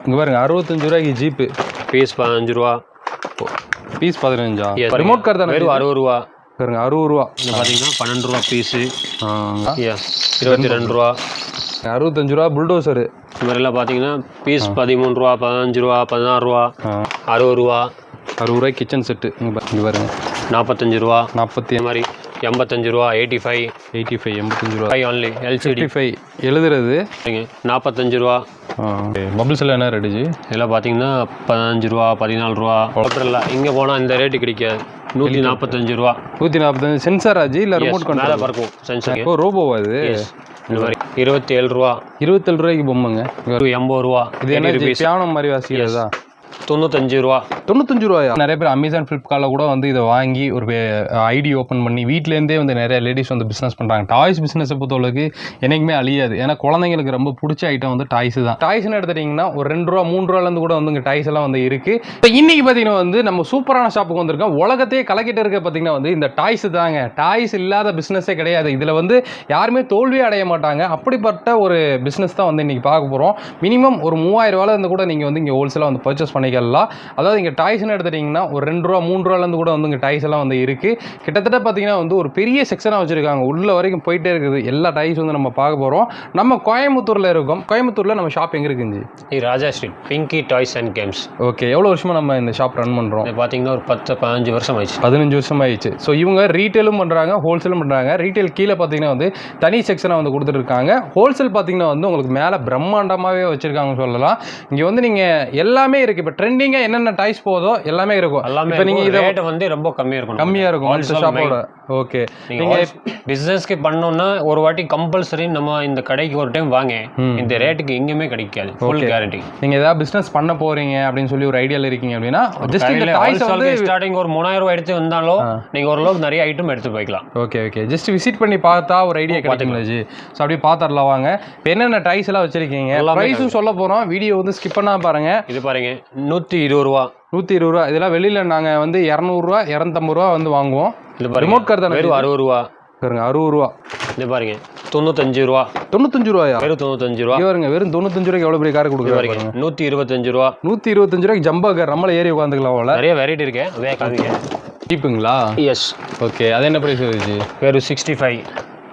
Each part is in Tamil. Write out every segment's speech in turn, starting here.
இங்கே பாருங்க 65 ரூபாய்க்கு ஜீப்பு பீஸ் 15 ரூபா. பீஸ் 15ஆ? Yes. ரிமோட் கார் தானே? வெறும் 60 ரூபா. பாருங்க 60 ரூபா. இது பார்த்தீங்கன்னா 12 ரூபா பீஸு. 22 ரூபா. 65 ரூபா புல்டோசரு. இது மாதிரிலாம் பார்த்தீங்கன்னா பீஸ் 13 ரூபா, 15 ரூபா, 16 ரூபா, 60 ரூபா. 60 ரூபாய் கிச்சன் செட்டு. இங்கே பாருங்க 45 ரூபா. 40 இந்த மாதிரி 85 ரூபா. 85 85 ரூபா. ஒன்லி எல்சிடி 55 எழுதுறது 45 ரூபா. பபிள்ஸ் எல்லாம் என்ன ரேட்டுச்சு? இதெல்லாம் பார்த்தீங்கன்னா 15 ரூபா, 14 ரூபா. இல்லை இங்கே போனால் இந்த ரேட்டு கிடைக்காது. 145 ரூபா. 145 சென்சார் ஆச்சு இல்லை ரிமோட் மேலே கண்ட்ரோல்? பறக்கும் சென்சார். ஓ ரோபோவா இது? இந்த மாதிரி 27 ரூபா. 27 ரூபாய்க்கு பொம்மைங்க. 80 ரூபா. இது என்ன பியானோ மாதிரி வாசிக்கிறதா? 95 ரூபா. 95 ரூபாயா? நிறைய பேர் அமேசான் ஃப்ளிப்கார்ட்டில் கூட வந்து இதை வாங்கி ஒரு ஐடி ஓப்பன் பண்ணி வீட்டிலேருந்தே வந்து நிறைய லேடிஸ் வந்து பிஸ்னஸ் பண்ணுறாங்க. டாய்ஸ் பிஸ்னஸை பொறுத்தவரைக்கு என்றைக்குமே அழியாது. ஏன்னா குழந்தைங்களுக்கு ரொம்ப பிடிச்ச ஐட்டம் வந்து டாய்ஸ் தான். டாய்ஸ்னு எடுத்துட்டிங்கன்னா ஒரு 2 ரூபா 3 ரூபாலேருந்து கூட வந்து இங்கே டாய்ஸ் எல்லாம் வந்து இருக்குது. இப்போ இன்றைக்கி பார்த்தீங்கன்னா வந்து நம்ம சூப்பரான ஷாப்புக்கு வந்திருக்கோம். உலகத்தையே கலக்கிட்டு இருக்க பார்த்தீங்கன்னா வந்து இந்த டாய்ஸ் தாங்க. டாய்ஸ் இல்லாத பிஸ்னஸே கிடையாது. இதில் வந்து யாருமே தோல்வியே அடைய மாட்டாங்க. அப்படிப்பட்ட ஒரு பிஸ்னஸ் தான் வந்து இன்றைக்கி பார்க்க போகிறோம். மினிமம் ஒரு 3000 ரூபாயிலேருந்து கூட நீங்கள் வந்து இங்கே ஹோல்சேலாக வந்து பர்ச்சேஸ் பண்ணிக்கலாம். அதாவது இங்கே டாய்ஸ்னு எடுத்துட்டிங்கன்னா ஒரு 2 ரூபா 3 ரூபாலேருந்து கூட வந்து இங்கே டாய்ஸ் எல்லாம் வந்து இருக்குது. கிட்டத்தட்ட பார்த்தீங்கன்னா வந்து ஒரு பெரிய செக்ஷனாக வச்சுருக்காங்க. உள்ள வரைக்கும் போயிட்டே இருக்குது. எல்லா டாய்ஸ் வந்து நம்ம பார்க்க போகிறோம். நம்ம கோயம்புத்தூரில் இருக்கோம். கோயம்புத்தூரில் நம்ம ஷாப் எங்கே இருக்குங்க? Raja street Pinky toys and games. Okay, எவ்வளோ வருஷமாக நம்ம இந்த ஷாப் ரன் பண்ணுறோம்? பார்த்தீங்கன்னா ஒரு 15 வருஷம் ஆயிடுச்சு. 15 வருஷம் ஆயிடுச்சு. ஸோ இவங்க ரீட்டெயிலும் பண்ணுறாங்க, ஹோல்சேலும் பண்ணுறாங்க. ரீட்டெயில் கீழே பார்த்தீங்கன்னா வந்து தனி செக்ஷனாக வந்து கொடுத்துருக்காங்க. ஹோல்சேல் பார்த்தீங்கன்னா வந்து உங்களுக்கு மேலே பிரம்மாண்டமாகவே வச்சுருக்காங்கன்னு சொல்லலாம். இங்கே வந்து நீங்கள் எல்லாமே இருக்குது. இப்போ ட்ரெண்டிங்காக என்னென்ன டாய்ஸ் போதோ எல்லாமே இருக்கும். இப்போ நீங்கள் இதை ரேட் வந்து ரொம்ப கம்மியாக இருக்கும் அந்த ஷாப்போட. ஓகே, நீங்கள் பிஸ்னஸ்க்கு பண்ணோன்னா ஒரு வாட்டி கம்பல்சரி நம்ம இந்த கடைக்கு ஒரு டைம் வாங்க. இந்த ரேட்டுக்கு எங்கேயுமே கிடைக்காது. Full guarantee. நீங்கள் ஏதாவது பிஸ்னஸ் பண்ண போகிறீங்க அப்படின்னு சொல்லி ஒரு ஐடியாவில் இருக்கீங்க அப்படின்னா ஜஸ்ட் இந்த டாய்ஸ் வந்து ஸ்டார்டிங் ஒரு 3000 ரூபாய் எடுத்து வந்தாலும் நீங்கள் ஓரளவுக்கு நிறைய ஐட்டம் எடுத்து போய்க்கலாம். ஓகே, ஜஸ்ட் விசிட் பண்ணி பார்த்தா ஒரு ஐடியா கிடைக்குங்களா ஜி? ஸோ அப்படியே பார்த்துடலாம் வாங்க. இப்போ என்னென்ன டாய்ஸ் எல்லாம் வச்சிருக்கீங்க, ப்ரைஸும் சொல்ல போகிறோம். வீடியோ வந்து ஸ்கிப் பண்ணால் பாருங்க. இது பாருங்க 120 ரூபா. 120 ரூபா. இதெல்லாம் வெளியில் நாங்கள் வந்து 200 ரூபா 250 ரூபா வந்து வாங்குவோம். ரிமோட் கார் தானே? வெறும் 60 ரூபா. பாருங்க 60 ரூபா. இது பாருங்க 95 ரூபா. 95 ரூபாயா? வெறும் 95 ரூபா. பாருங்க வெறும் 95 ரூபாய்க்கு எவ்வளோ பெரிய கார் கொடுக்குறாங்க. 125 ரூபா. 125 ரூபாய்க்கு ஜம்பா கார் நம்மள ஏறி உட்காந்துக்கலாம். அவ்வளோ நிறைய வெரைட்டி இருக்கு. அதே காமிங்க. ஜீப்புங்களா? எஸ். ஓகே, அது என்ன ப்ரைஸ் வருது? வெறும் 65.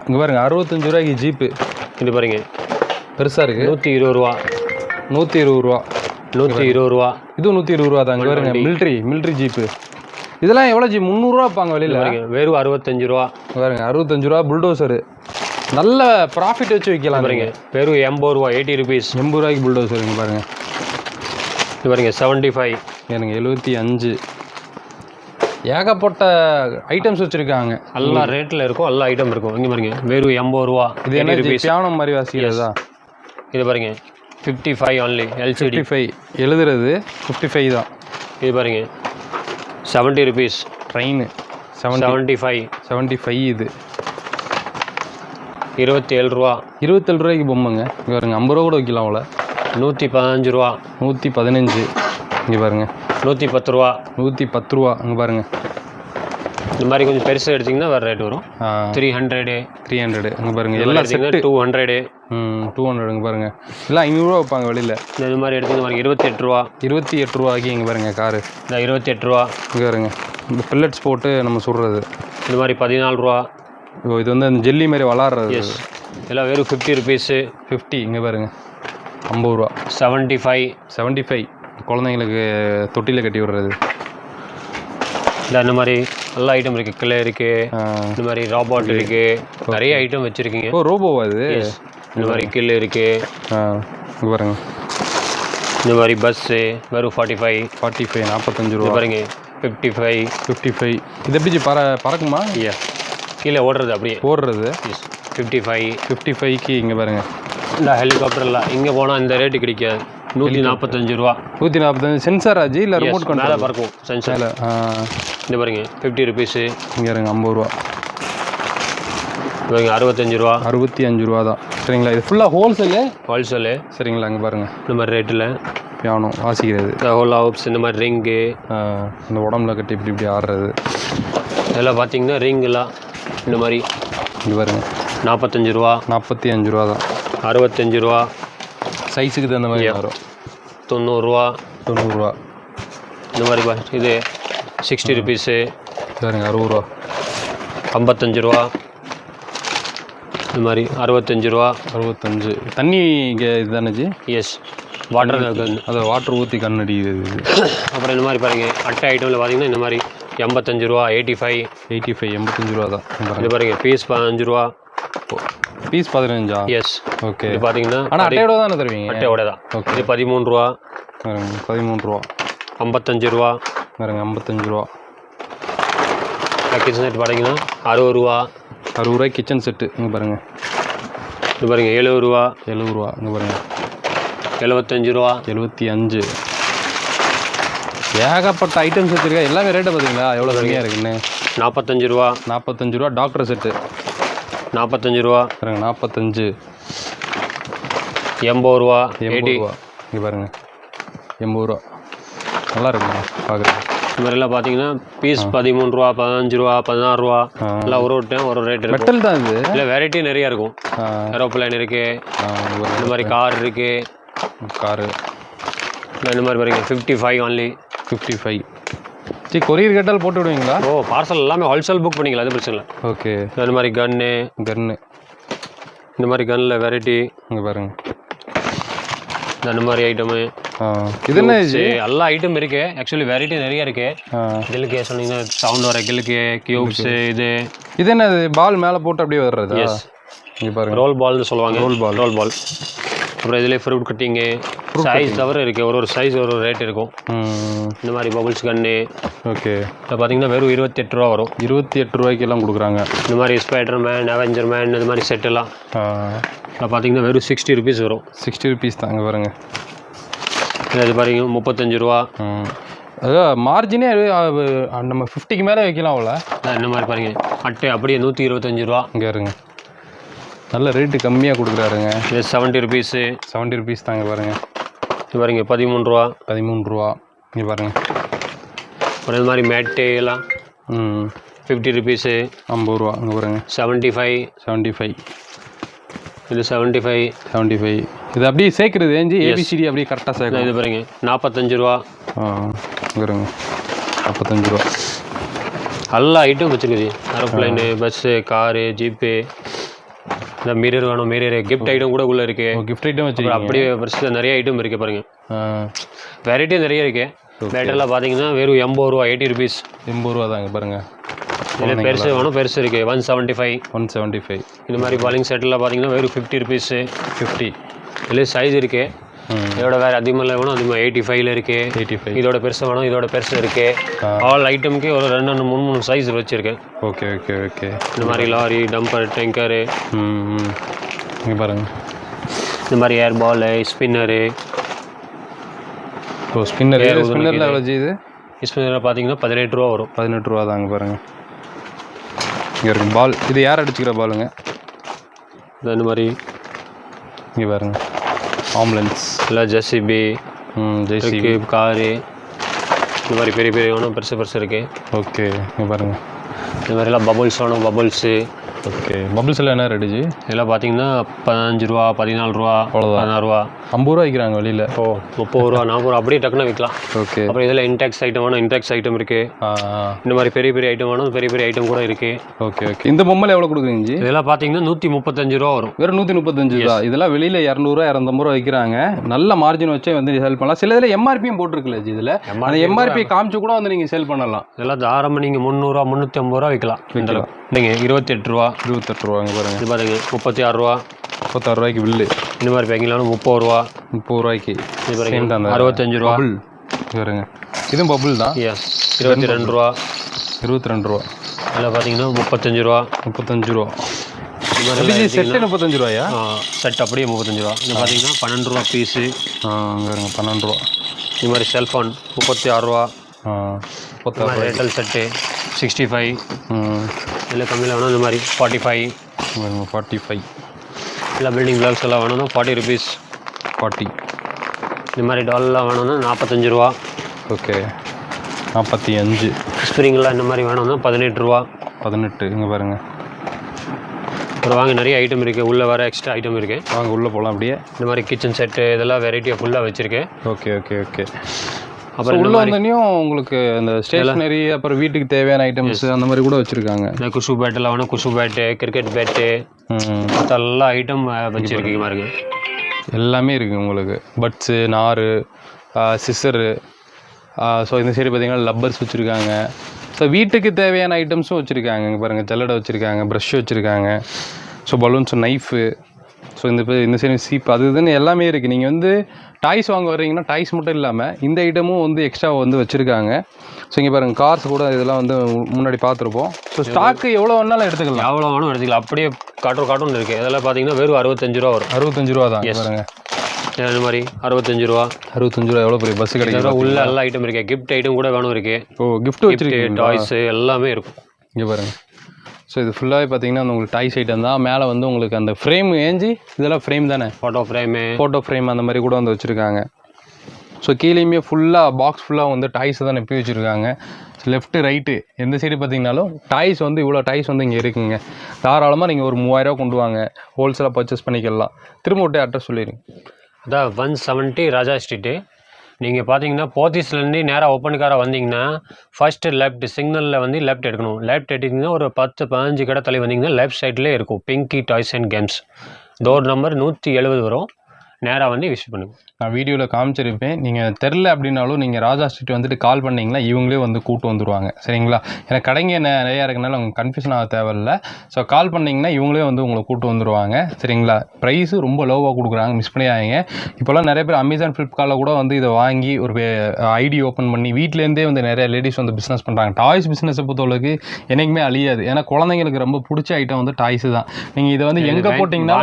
இங்கே பாருங்க 65 ரூபாய்க்கு ஜீப்பு. இது பாருங்க பெருசாக இருக்குது. 120 ரூபா. 120 ரூபா. 120 ரூபா. இதுவும் 120 ரூபா தாங்க. பாருங்க மிலிட்ரி ஜீப்பு. இதெல்லாம் எவ்வளோ ஜி? 300 ரூபா வைப்பாங்க வெளியில். வெறும் 65 ரூபா. பாருங்க 65 ரூபா புல்டோசரு. நல்ல ப்ராஃபிட் வச்சு விற்கலாம். பாருங்க வெறும் 80 ரூபா. 80 ருபீஸ். 80 ரூபாய்க்கு புல்டோசருங்க. பாருங்க இது பாருங்க 75. எனக்கு 75. ஏகப்பட்ட ஐட்டம்ஸ் வச்சுருக்காங்க. எல்லா ரேட்டில் இருக்கும், எல்லா ஐட்டம் இருக்கும். இங்கே பாருங்க வெறும் 80 ரூபா. இது என்ன பியானோ மாதிரி வாசிக்கிறதா? இது பாருங்க 55 ஒன்லி எல்சிடி. 55 எழுதுறது 55 தான். இது பாருங்க 70 ருபீஸ். ட்ரெயின் 75. இது 27 ரூபா. 27 ரூபாய்க்கு பொம்மைங்க. இங்கே பாருங்க 50 ரூபா கூட வைக்கலாம். அவ்வளோ 115 ரூபா. 115. இங்கே பாருங்க 110 ரூபா. 110 ரூபா. இங்கே பாருங்க இந்த மாதிரி கொஞ்சம் பெருசாக எடுத்திங்கன்னா வேறு ரேட் வரும். 300. இங்கே பாருங்க எல்லாம் செட்டு 200. 200. இங்கே பாருங்க எல்லாம் 500 ரூபா வைப்பாங்க வெளியில். இந்த மாதிரி எடுத்து பாருங்க 28 ரூபா. 28 ரூபாய்க்கு இங்கே பாருங்க காரு. இந்த 28 ரூபா. இங்கே பாருங்க இந்த பில்லட்ஸ் போட்டு நம்ம சுடுறது. இந்த மாதிரி 14 ரூபா. இது வந்து அந்த ஜெல்லி மாதிரி வளர்றது. எஸ். எல்லாம் வெறும் 50 ருபீஸு. 50. இங்கே பாருங்க 50 ரூபா. 75. குழந்தைங்களுக்கு தொட்டியில் கட்டி விடுறது. இல்லை இந்த மாதிரி எல்லா ஐட்டம் இருக்குது. கிளே இருக்குது. இந்த மாதிரி ராபாட் இருக்குது. நிறைய ஐட்டம் வச்சுருக்கீங்க. ஓ ரோபோவா இது? இந்த மாதிரி கில் இருக்குது. இங்கே பாருங்க இந்த மாதிரி பஸ்ஸு வெறும் 45. 45 ரூபா. பாருங்க 55. இது எப்படி பறக்குமா? கீழே ஓடுறது அப்படியே ஓடுறது. 55க்கு இங்கே பாருங்க இந்த ஹெலிகாப்டர்லாம் இங்கே போனால் இந்த ரேட்டு கிடைக்காது. 145 ரூபா. 145 சென்சார் ஆச்சு இல்லை ரிமோட் கண்ட்ரோல்? மேலே பறக்கும் சென்சார். இந்த பாருங்க 50 ருபீஸு. இங்கே இருங்க 50 ரூபா. பாருங்க 65 ரூபா. 65 ரூபா தான். சரிங்களா? இது ஃபுல்லாக ஹோல்சேலு. சரிங்களா? இங்கே பாருங்க இந்த மாதிரி ரேட்டில் பியானோ வாசிக்கிறது. ஹோலா ஹூப்ஸ் இந்த மாதிரி ரிங்கு இந்த உடம்புல கட்டி இப்படி ஆடுறது. இதெல்லாம் பார்த்தீங்கன்னா ரிங்கெல்லாம் இந்த மாதிரி இங்கே பாருங்க 45 ரூபா. 45 ரூபா தான். 65 ரூபா. சைஸுக்கு தகுந்த மாதிரி வரும். 90 90 இந்த மாதிரி இது 60 ருபீஸு. சரிங்க 60 55 இந்த மாதிரி 65 65 தண்ணி இங்கே இதுதானே ஜி? எஸ், வாட்டர் கன். அதை வாட்டர் ஊற்றி கண்ணடி இது. அப்புறம் இந்த மாதிரி பாருங்கள், அட்டை ஐட்டமில் பார்த்தீங்கன்னா இந்த மாதிரி 85 85 85 தான். இது பாருங்கள், பீஸ் 15 பீஸ் 15. எஸ். ஓகே. இது பார்த்தீங்கன்னா ஆனால் அட்டையோட தானே தருவீங்க? அட்டையோட தான். ஓகே. இது 13 13 55 பாருங்க 55 கிச்சன் செட் பார்த்தீங்கன்னா 60 60 கிச்சன் செட்டு. இங்கே பாருங்கள். இது பாருங்கள் 70 70 இங்கே பாருங்கள். 75 75 ஏகப்பட்ட ஐட்டம்ஸ் வச்சுருக்கா. எல்லாமே ரேட்டை பார்த்தீங்களா எவ்வளோ கம்மியாக இருக்குன்னு. 45 45 டாக்டர் செட்டு 45 பாருங்க. 45 80 80 இங்கே பாருங்கள். 80 நல்லா இருக்குங்க பார்க்குறேன். இது மாதிரிலாம் பார்த்தீங்கன்னா பீஸ் 13 15 16 எல்லாம் ஒரு டைம் ஒரு ரேட் இருக்கும். மெட்டல் தான் இது. இல்லை, வெரைட்டி நிறையா இருக்கும். ஏரோப்ளைன் இருக்குது, இந்த மாதிரி கார் இருக்குது. காரு இந்த மாதிரி பாருங்க 55 ஒன்லி. 55 சரி. கொரியர் கேட்டால் போட்டு விடுவீங்களா? ஓ, பார்சல் எல்லாமே ஹோல்சேல் புக் பண்ணிக்கலாம், அது பிரச்சனை இல்லை. ஓகே. இந்த மாதிரி கன்னு இந்த மாதிரி கன்னில் வெரைட்டி இங்கே பாருங்க. இந்த மாதிரி ஐட்டமு இது என்ன எல்லா ஐட்டம் இருக்கு. ஆக்சுவலி வெரைட்டி நிறைய இருக்கு. கில்லுக்கு சொன்னீங்கன்னா சவுண்ட் வர கில்லுக்கு கியூப்ஸ். இது என்ன பால் மேலே போட்டு அப்படியே வர்றது? எஸ். இங்கே பாருங்க, ரோல் பால்னு சொல்லுவாங்க. Roll ball. அப்புறம் இதில் ஃப்ரூட் கட்டிங்கு சைஸ் தவிர இருக்குது. ஒரு சைஸ் ஒரு ரேட் இருக்கும். இந்த மாதிரி பபுள்ஸ் கன்னு. ஓகே. இப்போ பார்த்தீங்கன்னா வெறும் 28 ரூபா வரும். 28 ரூபாய்க்கெல்லாம் கொடுக்குறாங்க. இந்த மாதிரி ஸ்பைடர் மேன், அவெஞ்சர் மேன், இந்த மாதிரி செட்டெல்லாம் இப்போ பார்த்தீங்கன்னா வெறும் 60 ருபீஸ் வரும். 60 ருபீஸ் தான். இங்கே பாருங்க. இது பாருங்க 35 ரூபா. அதான் மார்ஜினே நம்ம 50க்கு மேலே வைக்கலாம் அவ்வளோ. இந்த மாதிரி பாருங்க, அட்டை அப்படியே 125 ரூபா. இங்கே இருங்க, நல்ல ரேட்டு கம்மியாக கொடுக்குறாருங்க. இது 70 ருபீஸு. 70 ருபீஸ் தாங்க பாருங்க. இது பாருங்க 13 ரூபா. 13 ரூபா. இங்கே பாருங்க. அப்புறம் இந்த மாதிரி மேட்டு எல்லாம் 50 ருபீஸு. 50 ரூபா. இங்கே பாருங்க. 75 இது 75 இது அப்படியே சேர்க்குறது ஏஞ்சி ஏபிசிடி அப்படியே கரெக்டாக சேர்க்கணும். இது பாருங்க 45 ரூபா. இங்கே இருங்க 45 ரூபா. எல்லா ஐட்டம் வச்சுருக்குது. Aeroplane, bus, car, jeep. இந்த மிரர் வேணும், மிரர் கிஃப்ட் ஐட்டம் கூட உள்ளே இருக்குது. கிஃப்ட் ஐட்டம் வச்சுருக்கோம். அப்படியே வருஷத்தில் நிறைய ஐட்டம் இருக்குது பாருங்க. வெரைட்டி நிறைய இருக்குது. பேட்டரில் பார்த்தீங்கன்னா வெறும் 80 ரூபா. 80 ருபீஸ். 80 ரூபா தாங்க பாருங்க. இதில் பெருசு வேணும், பெருசு இருக்குது 175. இந்த மாதிரி பாலிங் செட்டில் பார்த்தீங்கன்னா வெறும் 50 ருபீஸு. 50 இதில் சைஸ் இருக்குது. இதோட வேறு அதிகமாக வேணும், அதிகமாக 85 இருக்குது. 85 இதோட பெருசு வேணும், இதோட பெருசு இருக்குது. ஆல் ஐட்டமுக்கு ஒரு 2 3 சைஸ் வச்சுருக்கேன். ஓகே. இந்த மாதிரி லாரி, டம்பர், டேங்கரு. இங்கே பாருங்க. இந்த மாதிரி ஏர் பாலு, ஸ்பின்னரு. ஸ்பின்னரில் எவ்வளோ இது? ஸ்பின்னரில் பார்த்தீங்கன்னா 18 ரூபா வரும். 18 ரூபா தாங்க பாருங்கள். இங்கே இருக்கு பால். இது யார் அடிச்சுக்கிற பாலுங்க? இந்த மாதிரி இங்கே பாருங்க. ஆம்புலன்ஸ் இல்லை ஜெசிபி, ஜெசிபி காரு. இந்த மாதிரி பெரிய பெரிய வேணும், பெருசு இருக்குது. ஓகே. இங்கே பாருங்கள். இந்த மாதிரிலாம் பபுள்ஸ் வேணும், பபுள்ஸு. ஓகே. பபுள்ஸில் என்ன ரேட்டுச்சு? இதெல்லாம் பார்த்தீங்கன்னா 15 ரூபா, 14 ரூபா, 16 ரூபா. 50 ரூபா விற்கிறாங்க வெளியில். 30 ரூபா, 40 ரூபா அப்படியே டக்குன்னு விற்கலாம். ஓகே. அப்புறம் இதில் இன்டெக்ஸ் ஐட்டம் வேணும், இன்டெக்ஸ் ஐட்டம் இருக்குது. இந்த மாதிரி பெரிய பெரிய ஐட்டம் வேணும், பெரிய பெரிய ஐட்டம் கூட இருக்குது. ஓகே. இந்த பொம்மையில் எவ்வளோ கொடுக்குறீங்க? இதெல்லாம் பார்த்தீங்கன்னா 135 ரூபா வரும். வெறும் 135 தான். இதெல்லாம் வெளியில் 200 ரூபா 250 ரூபா விற்கிறாங்க. நல்ல மார்ஜின் வச்சே வந்து சேல் பண்ணலாம். சில இதில் எம்ஆர்பியும் போட்டிருக்குல்ல ஜி. இதில் அந்த எம்ஆர்பி காமிச்சு கூட வந்து நீங்கள் சேல் பண்ணலாம். இதெல்லாம் தாராளமாக நீங்கள் 300 ரூபா 350 ரூபா விற்கலாம். நீங்கள் 28 ரூபா. 28 ரூபாங்க பாருங்க. இது பாருங்க 36 ரூபா. 36 ரூபாய்க்கு பில்லு. இந்த மாதிரி பேக்கிங்லாம் 30 ரூபா. 30 ரூபாய்க்கு. இது பாருங்க 65 ரூபா. பாருங்க, இதுவும் பபுள் தான். எஸ். 22 ரூபா. 22 ரூபா. இதில் பார்த்தீங்கன்னா 35 ரூபா. 35 ரூபா. இது மாதிரி செட்டு 35 ரூபாயா? செட் அப்படியே 35 ரூபா. இது பார்த்தீங்கன்னா 12 ரூபா பீஸு. பாருங்க 12 ரூபா. இது மாதிரி செல்ஃபோன் 36 ரூபா. 36 ஏர்டெல் செட்டு 65. இதில் கம்மியில் வேணும் இந்த மாதிரி 45. 45. இல்லை பில்டிங் பிளாக்ஸ் எல்லாம் வேணும்னா 40 ருபீஸ். 40. இந்த மாதிரி டால்லாம் வேணும்னா 45 ரூபா. ஓகே. 45. ஸ்ப்ரிங்லாம் இந்த மாதிரி வேணும்னா 18 ரூபா. 18. இங்கே பாருங்கள். அப்புறம் வாங்க நிறைய ஐட்டம் இருக்குது, உள்ளே வர எக்ஸ்ட்ரா ஐட்டம் இருக்குது. வாங்க உள்ளே போகலாம் அப்படியே. இந்த மாதிரி கிச்சன் செட்டு இதெல்லாம் வெரைட்டியாக ஃபுல்லாக வச்சுருக்கேன். Okay okay okay. அப்புறம் உள்ள வந்தனையும் உங்களுக்கு இந்த ஸ்டேஷனரி அப்புறம் வீட்டுக்கு தேவையான ஐட்டம்ஸ் அந்த மாதிரி கூட வச்சுருக்காங்க. இந்த குஷு பேட்டெல்லாம் வேணும், குஷு பேட்டு, கிரிக்கெட் பேட்டு, எல்லா ஐட்டம் வச்சுருக்கீங்க பாருங்க. எல்லாமே இருக்குது உங்களுக்கு. பட்ஸு, நாரு, சிசரு, ஸோ இந்த சைடு பார்த்தீங்கன்னா லப்பர்ஸ் வச்சுருக்காங்க. ஸோ வீட்டுக்கு தேவையான ஐட்டம்ஸும் வச்சுருக்காங்க. இங்கே பாருங்கள், ஜல்லடை வச்சுருக்காங்க, ப்ரஷ் வச்சுருக்காங்க, ஸோ பலூன்ஸ், நைஃபு, ஸோ இந்த சைடு சீப், அது இதுன்னு எல்லாமே இருக்குது. நீங்கள் வந்து டாய்ஸ் வாங்க வர்றீங்கன்னா டாய்ஸ் மட்டும் இல்லாமல் இந்த ஐட்டமும் வந்து எக்ஸ்ட்ரா வந்து வச்சுருக்காங்க. ஸோ இங்கே பாருங்கள், கார்ஸ் கூட இதெல்லாம் வந்து முன்னாடி பார்த்துருப்போம். ஸோ ஸ்டாக்கு எவ்வளோ வேணாலும் எடுத்துக்கலாம், எவ்வளோ வேணும் எடுத்துக்கலாம். அப்படியே கார்ட்டூன் இருக்குது. இதெல்லாம் பார்த்தீங்கன்னா வெறும் 65 ரூபா வரும். 65 ரூபா தான் பாருங்கள். இந்த மாதிரி 65 ரூபா. எவ்வளோ பெரிய பஸ் கிடைக்கும். உள்ள எல்லா ஐட்டம் இருக்கு, கிஃப்ட் ஐட்டம் கூட வேணும் இருக்கு. கிஃப்ட் வச்சிருக்கேன், டாய்ஸ் எல்லாமே இருக்கும். இங்கே பாருங்க. ஸோ இது ஃபுல்லாகவே பார்த்தீங்கன்னா உங்களுக்கு டாய்ஸ் ஐட்டம் தான். மேலே வந்து உங்களுக்கு அந்த ஃப்ரேம் ஏஞ்சி, இதெல்லாம் ஃப்ரேம் தானே, ஃபோட்டோ ஃப்ரேம் அந்த மாதிரி கூட வந்து வச்சுருக்காங்க. ஸோ கீழேயுமே ஃபுல்லாக பாக்ஸ் ஃபுல்லாக வந்து டாய்ஸ் தான் நெப்பி வச்சுருக்காங்க. லெஃப்ட்டு ரைட்டு எந்த சைடு பார்த்தீங்கன்னாலும் டாய்ஸ் வந்து இவ்வளோ டாய்ஸ் வந்து இங்கே இருக்குங்க. தாராளமாக நீங்கள் ஒரு 3000 ரூபா கொண்டு வாங்க, ஹோல்சேலாக பர்ச்சேஸ் பண்ணிக்கலாம். திரும்ப விட்டு அட்ரஸ் சொல்லிடுங்க. அதான் 170 ராஜா ஸ்ட்ரீட்டு. நீங்கள் பார்த்தீங்கன்னா போத்தீஸ்லேருந்து நேராக ஓப்பனுக்கார வந்தீங்கன்னா ஃபஸ்ட்டு லெஃப்ட் சிக்னலில் வந்து லெஃப்ட் எடுக்கணும். லெஃப்ட் எடுத்திங்கன்னா ஒரு 10-15 கடை தள்ளி வந்தீங்கன்னா லெஃப்ட் சைட்லேயே இருக்கும் Pinki toys and games. Door number 170 வரும். நேராக வந்து விசிட் பண்ணுங்கள். நான் வீடியோவில் காமிச்சிருப்பேன். நீங்கள் தெரில அப்படின்னாலும் நீங்கள் ராஜா ஸ்ட்ரீட் வந்துட்டு கால் பண்ணிங்கன்னா இவங்களே வந்து கூட்டு வந்துடுவாங்க. சரிங்களா? ஏன்னா கடைங்க நிறையா இருக்கனால உங்களுக்கு கன்ஃபியூஷன் ஆக தேவையில்லை. ஸோ கால் பண்ணிங்கன்னா இவங்களே வந்து உங்களை கூட்டு வந்துடுவாங்க. சரிங்களா? ப்ரைஸு ரொம்ப லோவாக கொடுக்குறாங்க, மிஸ் பண்ணியாங்க. இப்போல்லாம் நிறைய பேர் அமேசான், ஃப்ளிப்கார்ட்டில் கூட வந்து இதை வாங்கி ஒரு ஐடி ஓப்பன் பண்ணி வீட்டிலேருந்தே வந்து நிறைய லேடிஸ் வந்து பிஸ்னஸ் பண்ணுறாங்க. டாய்ஸ் பிஸ்னஸை பொறுத்தவரைக்கு என்றைக்குமே அழியாது. ஏன்னா குழந்தைங்களுக்கு ரொம்ப பிடிச்ச ஐட்டம் வந்து டாய்ஸு தான். நீங்கள் இதை வந்து எங்கே போட்டிங்கன்னா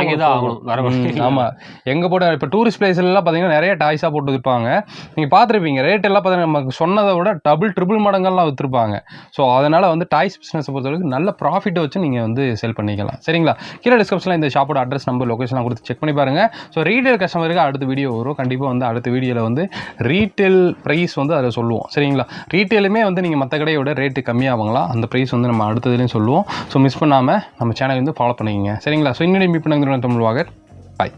ஆமாம், எங்கே போட்ட இப்போ டூரிஸ்ட் பிளேஸ்லாம் பார்த்தீங்கன்னா நிறைய டாய்ஸாக போட்டு விற்பாங்க. நீங்கள் பார்த்துருப்பீங்க, ரேட் எல்லாம் பார்த்தீங்கன்னா நமக்கு சொன்னதை விட ட்ரிபிள் மடங்கள்லாம் விற்றுருப்பாங்க. ஸோ அதனால் வந்து டாய்ஸ் பிஸ்னஸை பொறுத்தவரைக்கும் நல்ல ப்ராஃபிட் வச்சு நீங்கள் வந்து சேல் பண்ணிக்கலாம். சரிங்களா? கீழே டிஸ்கிரிப்ஷனில் இந்த ஷாப்போட அட்ரஸ், நம்பர், லொக்கேஷன்லாம் கொடுத்து செக் பண்ணி பாருங்கள். ஸோ ரீட்டைல் கஸ்டமருக்கு அடுத்த வீடியோ வரும். கண்டிப்பாக வந்து அடுத்த வீடியோவில் வந்து ரீட்டைல் ப்ரைஸ் வந்து அதில் சொல்லுவோம். சரிங்களா? ரீட்டைலுமே வந்து நீங்கள் மற்ற கடையோட ரேட்டு கம்மியாகலாம், அந்த ப்ரைஸ் வந்து நம்ம அடுத்ததுலேயும் சொல்லுவோம். ஸோ மிஸ் பண்ணாமல் நம்ம சேனல் வந்து ஃபாலோ பண்ணிக்கங்க. சரிங்களா? ஸோ இன்னும் மீட் பண்ணுங்க தமிழ் வாகர். பாய்.